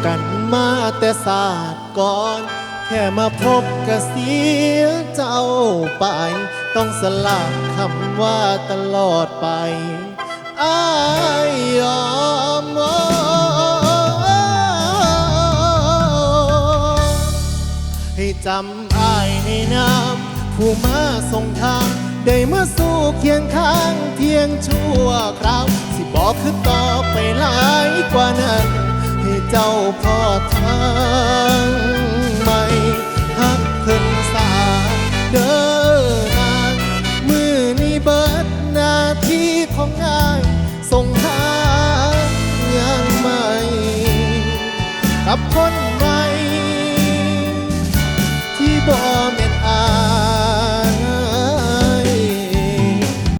กันมาแต่ศาสตร์ก่อนแค่มาพบก็เสียเจ้าไปต้องสละคำว่าตลอดไปอ้ายยอมให้จำอ้ายในน้ำผู้มาส่งทางได้มาสู่เคียงข้างเพียงชั่วคราวสิบอกคือต่อไปหลายกว่านั้นให้เจ้าพอทาง